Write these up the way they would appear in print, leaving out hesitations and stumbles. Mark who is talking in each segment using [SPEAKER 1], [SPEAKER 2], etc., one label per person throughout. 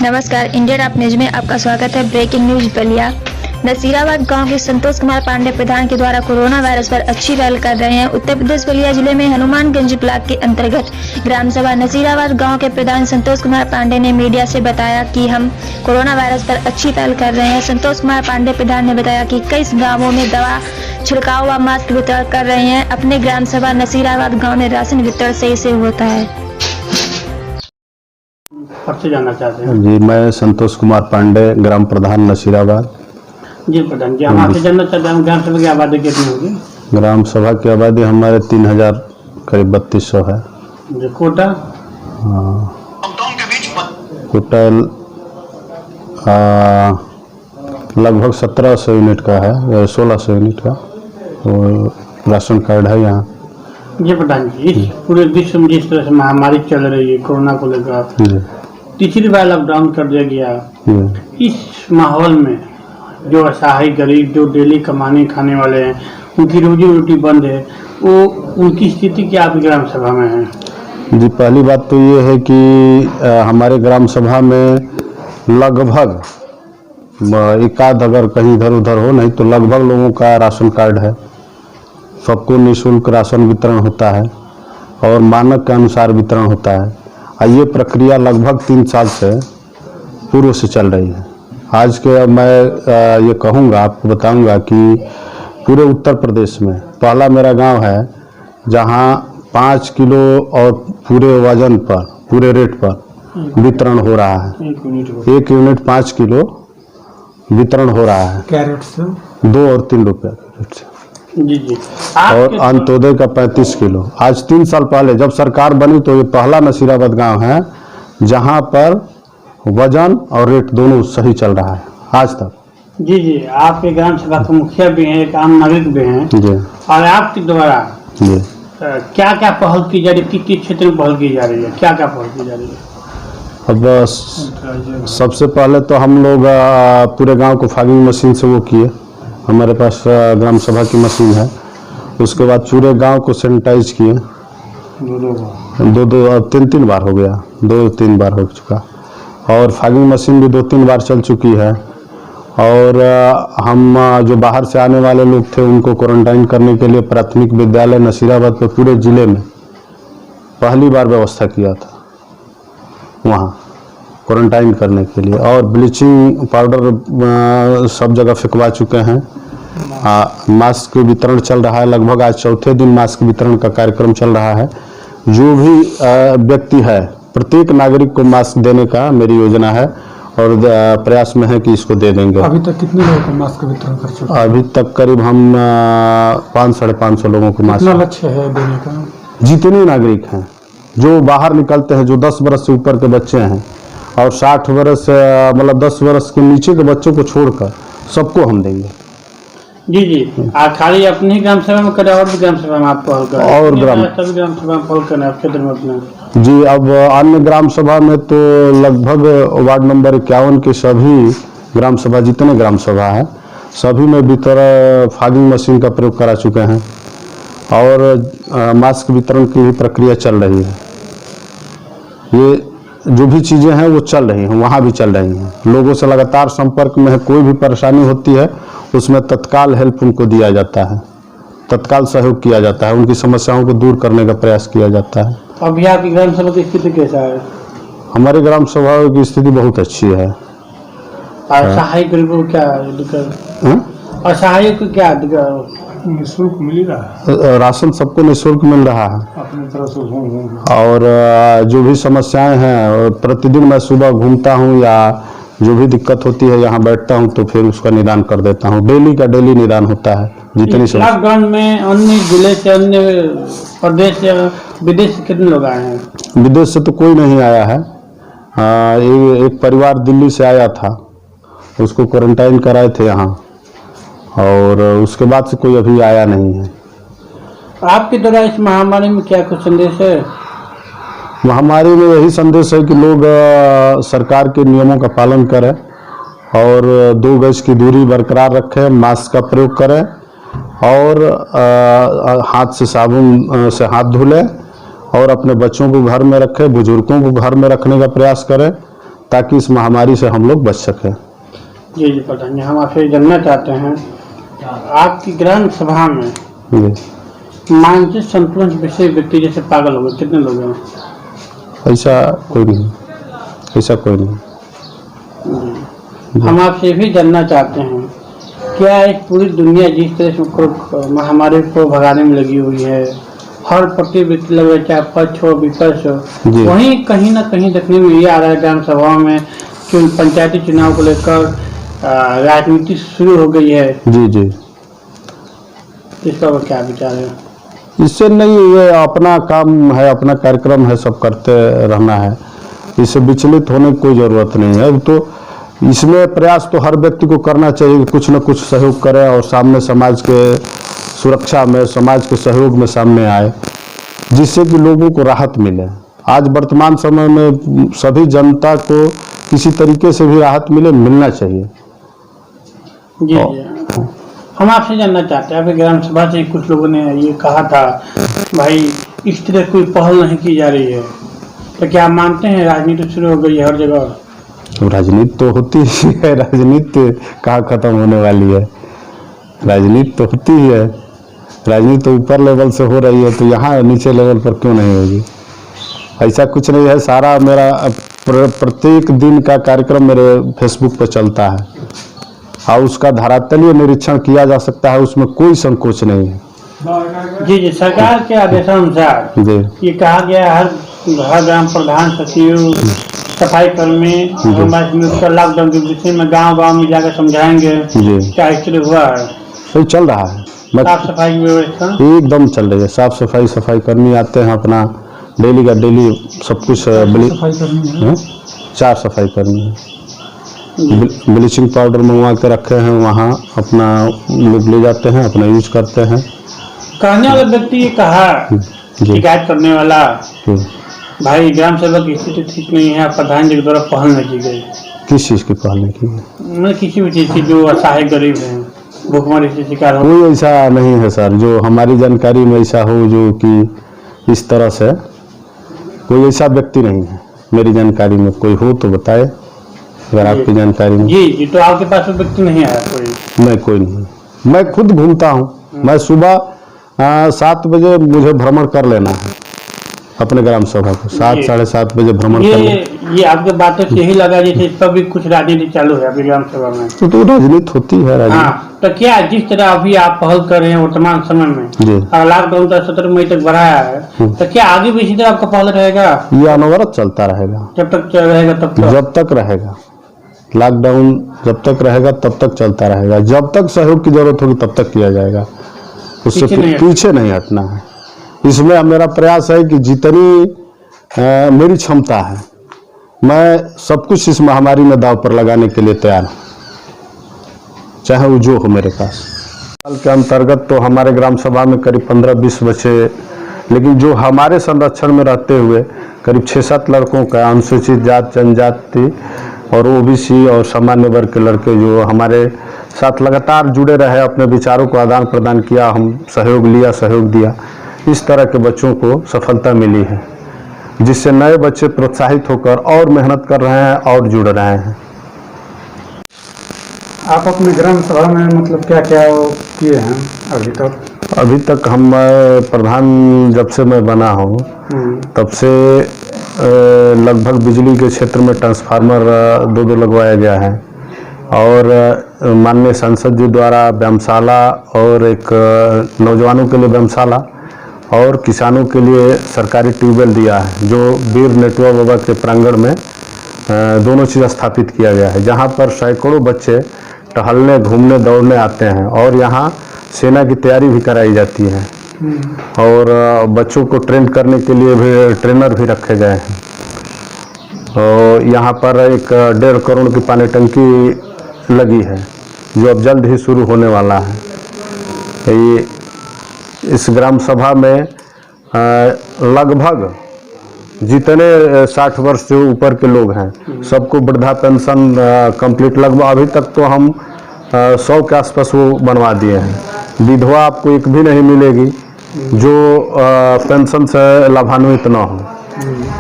[SPEAKER 1] नमस्कार, इंडियन आप न्यूज में आपका स्वागत है। Breaking news Ballia. नसीराबाद गांव के संतोष कुमार पांडे प्रधान के द्वारा कोरोना वायरस पर अच्छी पहल कर रहे हैं। उत्तर प्रदेश बलिया जिले में हनुमानगंज ब्लॉक के अंतर्गत ग्राम सभा नसीराबाद गांव के प्रधान संतोष कुमार पांडे ने मीडिया से बताया कि हम कोरोना वायरस पर अच्छी पहल कर रहे हैं। संतोष कुमार पांडे प्रधान ने बताया कि कई गाँवों में दवा छिड़काव व मास्क वितरण कर रहे हैं। अपने ग्राम सभा नसीराबाद गाँव में राशन वितरण सही से होता है।
[SPEAKER 2] आपसे जानना चाहते हैं।
[SPEAKER 3] जी, मैं संतोष कुमार पांडे, ग्राम प्रधान नसीराबाद।
[SPEAKER 2] जी प्रधान जी, हम आपसे जानना चाहते हैं ग्राम सभा की आबादी कितनी होगी?
[SPEAKER 3] ग्राम सभा की आबादी हमारे 3000 करीब 3200 है।
[SPEAKER 2] जी, कोटा?
[SPEAKER 3] कोटा लगभग 1700 यूनिट का है, 1600 यूनिट का वो राशन कार्ड है यहाँ।
[SPEAKER 2] जी प्रधान जी, इस पूरे विश्व में जिस तरह से महामारी चल रही है कोरोना को लेकर, तीसरी बार लॉकडाउन कर दिया गया, इस माहौल में जो असहाय गरीब जो डेली कमाने खाने वाले हैं उनकी रोजी रोटी बंद है, वो उनकी स्थिति क्या आपकी ग्राम सभा में है?
[SPEAKER 3] जी, पहली बात तो ये है कि हमारे ग्राम सभा में लगभग एकाध अगर कहीं इधर उधर हो, नहीं तो लगभग लोगों का राशन कार्ड है। सबको निःशुल्क राशन वितरण होता है और मानक के अनुसार वितरण होता है। ये प्रक्रिया लगभग 3 साल से पूर्व से चल रही है। आज के मैं ये कहूँगा, आपको बताऊँगा कि पूरे उत्तर प्रदेश में पहला मेरा गांव है जहां 5 किलो और पूरे वजन पर, पूरे रेट पर वितरण हो रहा है। 1 यूनिट 5 किलो वितरण हो रहा है,
[SPEAKER 2] कैरेट से
[SPEAKER 3] 2 और 3 रुपये के रेट से।
[SPEAKER 2] जी जी।
[SPEAKER 3] और अंत्योदय का 35 किलो। आज 3 साल पहले जब सरकार बनी तो ये पहला नसीराबाद गांव है जहां पर वजन और रेट दोनों सही चल रहा है आज तक।
[SPEAKER 2] जी जी, आपके ग्राम सभा के मुखिया भी हैं, एक आम नागरिक भी हैं
[SPEAKER 3] जी,
[SPEAKER 2] और आपके द्वारा
[SPEAKER 3] जी
[SPEAKER 2] क्या क्या पहल की जा रही है, किस क्षेत्र में पहल की जा रही है, क्या क्या पहल की जा रही है?
[SPEAKER 3] अब सबसे पहले तो हम लोग पूरे गांव को फॉगिंग मशीन से वो किए। हमारे पास ग्राम सभा की मशीन है। उसके बाद पूरे गांव को सैनिटाइज किए। 2-3 बार हो गया, 2-3 बार हो चुका। और फॉगिंग मशीन भी 2-3 बार चल चुकी है। और हम जो बाहर से आने वाले लोग थे उनको क्वारंटाइन करने के लिए प्राथमिक विद्यालय नसीराबाद पे पूरे जिले में पहली बार व्यवस्था किया था वहाँ क्वारंटाइन करने के लिए। और ब्लीचिंग पाउडर सब जगह फेंकवा चुके हैं। मास्क वितरण चल रहा है। लगभग आज 4थे दिन मास्क वितरण का कार्यक्रम चल रहा है। जो भी व्यक्ति है प्रत्येक नागरिक को मास्क देने का मेरी योजना है और प्रयास में है कि इसको दे देंगे।
[SPEAKER 2] अभी तक कितने लोगों को मास्क वितरण कर चुके हैं?
[SPEAKER 3] अभी तक करीब हम 500-550 लोगों को मास्क।
[SPEAKER 2] कितना लक्ष्य है देने का?
[SPEAKER 3] जितने नागरिक हैं जो बाहर निकलते हैं, जो 10 वर्ष से ऊपर के बच्चे हैं और 60 वर्ष मतलब 10 वर्ष के नीचे के बच्चों को छोड़कर सबको हम देंगे।
[SPEAKER 2] जी जी, खाली अपने ही ग्राम सभा में करें और भी ग्राम सभा में आप पहल करें? और सभी ग्राम सभा में पहल करें आप क्षेत्र में अपना?
[SPEAKER 3] जी, अब अन्य ग्राम सभा में तो लगभग वार्ड नंबर 51 के सभी ग्राम सभा, जितने ग्राम सभा है सभी में वितरण फॉगिंग मशीन का प्रयोग करा चुके हैं और मास्क वितरण की भी प्रक्रिया चल रही है। ये जो भी चीज़ें हैं वो चल रही हैं, वहाँ भी चल रही हैं। लोगों से लगातार संपर्क में है, कोई भी परेशानी होती है उसमें तत्काल हेल्प उनको दिया जाता है, तत्काल सहयोग किया जाता है, उनकी समस्याओं को दूर करने का प्रयास किया जाता है।
[SPEAKER 2] अभी आपकी ग्राम सभा की स्थिति कैसा है?
[SPEAKER 3] हमारे ग्राम सभा की स्थिति बहुत अच्छी है।
[SPEAKER 2] असहाय गरीबों को क्या दिक्कत? असहाय को क्या निःशुल्क मिल रहा है?
[SPEAKER 3] राशन सबको निःशुल्क मिल रहा है
[SPEAKER 2] अपनी तरफ से।
[SPEAKER 3] और जो भी समस्याएं हैं प्रतिदिन मैं सुबह घूमता हूं या जो भी दिक्कत होती है यहाँ बैठता हूं तो फिर उसका निदान कर देता हूं। डेली का डेली निदान होता है। जितनी
[SPEAKER 2] लॉकडाउन में अन्य जिले से, अन्य प्रदेश या विदेश से कितने लोग आए हैं?
[SPEAKER 3] विदेश से तो कोई नहीं आया है। एक परिवार दिल्ली से आया था, उसको क्वारंटाइन कराए थे यहाँ और उसके बाद से कोई अभी आया नहीं है।
[SPEAKER 2] आपके द्वारा इस महामारी में क्या कुछ संदेश है?
[SPEAKER 3] महामारी में यही संदेश है कि लोग सरकार के नियमों का पालन करें और 2 गज की दूरी बरकरार रखें, मास्क का प्रयोग करें और हाथ से साबुन से हाथ धुलें और अपने बच्चों को घर में रखें, बुजुर्गों को घर में रखने का प्रयास करें ताकि इस महामारी से हम लोग बच सकें।
[SPEAKER 2] जी जी प्रधान जी, हम आपसे जानना चाहते हैं आपकी ग्राम सभा में
[SPEAKER 3] जी।
[SPEAKER 2] मानसिक संतुलन से विषय व्यक्ति जैसे पागल हो गए कितने लोग हैं?
[SPEAKER 3] ऐसा कोई नहीं, ऐसा कोई नहीं।
[SPEAKER 2] हम आपसे भी जानना चाहते हैं क्या इस पूरी दुनिया जिस तरह से महामारी को भगाने में लगी हुई है, हर प्रति व्यक्ति लग रहा है, चाहे पक्ष हो विपक्ष हो, वहीं कहीं ना कहीं देखने में ये आ रहा है ग्राम सभा में पंचायती चुनाव को लेकर राजनीति शुरू हो गई है।
[SPEAKER 3] जी जी,
[SPEAKER 2] इसका क्या विचार है?
[SPEAKER 3] इससे नहीं, ये अपना काम है, अपना कार्यक्रम है, सब करते रहना है, इससे विचलित होने की कोई जरूरत नहीं है। अब तो इसमें प्रयास तो हर व्यक्ति को करना चाहिए कि कुछ न कुछ सहयोग करे और सामने समाज के सुरक्षा में, समाज के सहयोग में सामने आए, जिससे कि लोगों को राहत मिले। आज वर्तमान समय में सभी जनता को किसी तरीके से भी राहत मिलना चाहिए।
[SPEAKER 2] जी जी, हम आपसे जानना चाहते हैं, अभी ग्राम सभा से कुछ लोगों ने ये कहा था भाई इस तरह कोई पहल नहीं की जा रही है, तो क्या आप मानते हैं राजनीति शुरू हो गई है हर जगह?
[SPEAKER 3] राजनीति तो होती ही है, राजनीति कहाँ खत्म होने वाली है, राजनीति तो होती ही है, राजनीति तो ऊपर लेवल से हो रही है, तो यहाँ नीचे लेवल पर क्यों नहीं होगी? ऐसा कुछ नहीं है। सारा मेरा प्रत्येक दिन का कार्यक्रम मेरे फेसबुक पर चलता है और उसका धरातलीय निरीक्षण किया जा सकता है, उसमें कोई संकोच नहीं है।
[SPEAKER 2] जी जी, सरकार के आदेशानुसार ये कहा गया है हर ग्राम प्रधान, सचिव, सफाई कर्मी लॉकडाउन के विषय में गांव में जाकर समझाएंगे। क्या इसलिए हुआ है?
[SPEAKER 3] सही चल रहा है,
[SPEAKER 2] साफ सफाई की व्यवस्था
[SPEAKER 3] एकदम चल रही है। साफ सफाई कर्मी आते हैं, अपना डेली का डेली सब कुछ 4 सफाई कर्मी है, ब्लीचिंग पाउडर मंगवा के रखे हैं, वहाँ अपना लोग ले जाते हैं, अपना यूज करते हैं।
[SPEAKER 2] कहने वाला व्यक्ति ये कहा, शिकायत करने वाला भाई ग्राम सेवक की स्थिति ठीक नहीं है, प्रधान जी के द्वारा पहल नहीं की गई।
[SPEAKER 3] किस चीज़ की पहल नहीं की गई?
[SPEAKER 2] मैं किसी भी चीज़ की, जो असहाय गरीब है, भूखमरी से शिकार हो।
[SPEAKER 3] कोई ऐसा नहीं है सर, जो हमारी जानकारी में ऐसा हो जो कि इस तरह से कोई ऐसा व्यक्ति नहीं है मेरी जानकारी में। कोई हो तो बताए अगर आपकी जानकारी में।
[SPEAKER 2] जी जी, तो आपके पास व्यक्ति नहीं आया कोई?
[SPEAKER 3] मैं कोई नहीं, मैं खुद घूमता हूँ। मैं सुबह 7 बजे मुझे भ्रमण कर लेना है अपने ग्राम सभा को, 7 साढ़े 7 बजे भ्रमण कर लेना।
[SPEAKER 2] ये आपके बातों से यही लगा जैसे इस पर भी कुछ राजनीति चालू है अभी ग्राम सभा में।
[SPEAKER 3] तो राजनीति होती है, राजनीति।
[SPEAKER 2] हाँ, तो क्या जिस तरह अभी आप पहल कर रहे हैं वर्तमान समय में, और लॉकडाउन का 17 मई तक बढ़ाया है, तो क्या आगे भी इसी तरह आपका पहल रहेगा?
[SPEAKER 3] ये अनवरत चलता रहेगा,
[SPEAKER 2] जब तक रहेगा तब तक?
[SPEAKER 3] जब तक रहेगा लॉकडाउन, जब तक रहेगा तब तक चलता रहेगा। जब तक सहयोग की जरूरत होगी तब तक किया जाएगा, उससे पीछे नहीं हटना है। इसमें मेरा प्रयास है कि जितनी मेरी क्षमता है, मैं सब कुछ इस महामारी में दांव पर लगाने के लिए तैयार हूँ, चाहे वो जो हो मेरे पास। साल के अंतर्गत तो हमारे ग्राम सभा में करीब 15-20 बच्चे, लेकिन जो हमारे संरक्षण में रहते हुए करीब 6-7 लड़कों का, अनुसूचित जाति जनजाति और ओबीसी और सामान्य वर्ग के लड़के जो हमारे साथ लगातार जुड़े रहे, अपने विचारों को आदान प्रदान किया, हम सहयोग लिया, सहयोग दिया। इस तरह के बच्चों को सफलता मिली है, जिससे नए बच्चे प्रोत्साहित होकर और मेहनत कर रहे हैं और जुड़ रहे हैं।
[SPEAKER 2] आप अपने ग्राम सभा में मतलब क्या क्या किए हैं अभी तक?
[SPEAKER 3] अभी तक हम प्रधान जब से मैं बना हूँ तब से लगभग बिजली के क्षेत्र में ट्रांसफार्मर 2 लगवाया गया है, और माननीय सांसद जी द्वारा व्यायामशाला और एक नौजवानों के लिए व्यायामशाला और किसानों के लिए सरकारी ट्यूबवेल दिया है, जो वीर नेटवा बाबा के प्रांगण में दोनों चीज़ स्थापित किया गया है, जहाँ पर सैकड़ों बच्चे टहलने, घूमने, दौड़ने आते हैं, और यहाँ सेना की तैयारी भी कराई जाती है, और बच्चों को ट्रेन करने के लिए भी ट्रेनर भी रखे गए हैं। और यहाँ पर एक 1.5 करोड़ की पानी टंकी लगी है, जो अब जल्द ही शुरू होने वाला है। ये इस ग्राम सभा में लगभग जितने 60 वर्ष से ऊपर के लोग हैं सबको वृद्धा पेंशन कंप्लीट, लगभग अभी तक तो हम 100 के आसपास वो बनवा दिए हैं। विधवा आपको एक भी नहीं मिलेगी जो पेंशन से लाभान्वित न हो।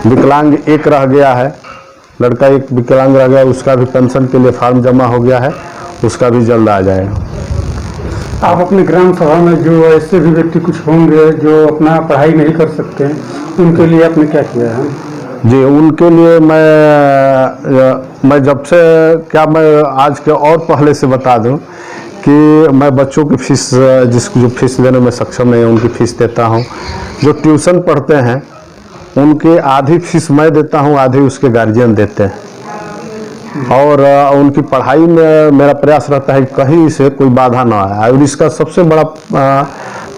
[SPEAKER 3] विकलांग एक रह गया है, लड़का एक विकलांग रह गया, उसका भी पेंशन के लिए फार्म जमा हो गया है, उसका भी जल्द आ जाएगा।
[SPEAKER 4] आप अपने ग्राम सभा में जो ऐसे भी व्यक्ति कुछ होंगे जो अपना पढ़ाई नहीं कर सकते, उनके लिए आपने क्या किया है?
[SPEAKER 3] जी, उनके लिए मैं जब से क्या मैं आज के और पहले से बता दूं कि मैं बच्चों की फीस जो फीस देने में सक्षम नहीं है उनकी फीस देता हूं। जो ट्यूशन पढ़ते हैं उनके आधी फीस मैं देता हूं, आधी उसके गार्जियन देते हैं। और उनकी पढ़ाई में मेरा प्रयास रहता है कि कहीं से कोई बाधा ना आए। और इसका सबसे बड़ा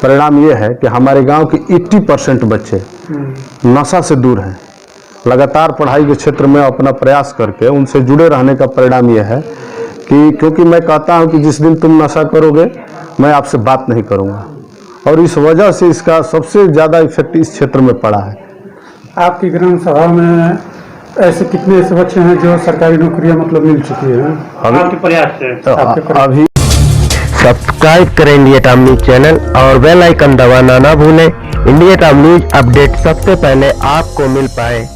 [SPEAKER 3] परिणाम ये है कि हमारे गांव के 80% बच्चे नशा से दूर हैं। लगातार पढ़ाई के क्षेत्र में अपना प्रयास करके उनसे जुड़े रहने का परिणाम यह है कि क्योंकि मैं कहता हूं कि जिस दिन तुम नशा करोगे मैं आपसे बात नहीं करूंगा, और इस वजह से इसका सबसे ज़्यादा इफेक्ट इस क्षेत्र में पड़ा है।
[SPEAKER 4] आपकी ग्राम सभा में ऐसे कितने ऐसे बच्चे हैं जो सरकारी नौकरियां मतलब मिल चुकी हैं?
[SPEAKER 2] आपके प्रयास से
[SPEAKER 3] अभी
[SPEAKER 5] सब्सक्राइब करें इंडिया टाइम न्यूज चैनल और बेल आइकन दबाना ना भूलें। इंडिया टाइम न्यूज अपडेट सबसे पहले आपको मिल पाए।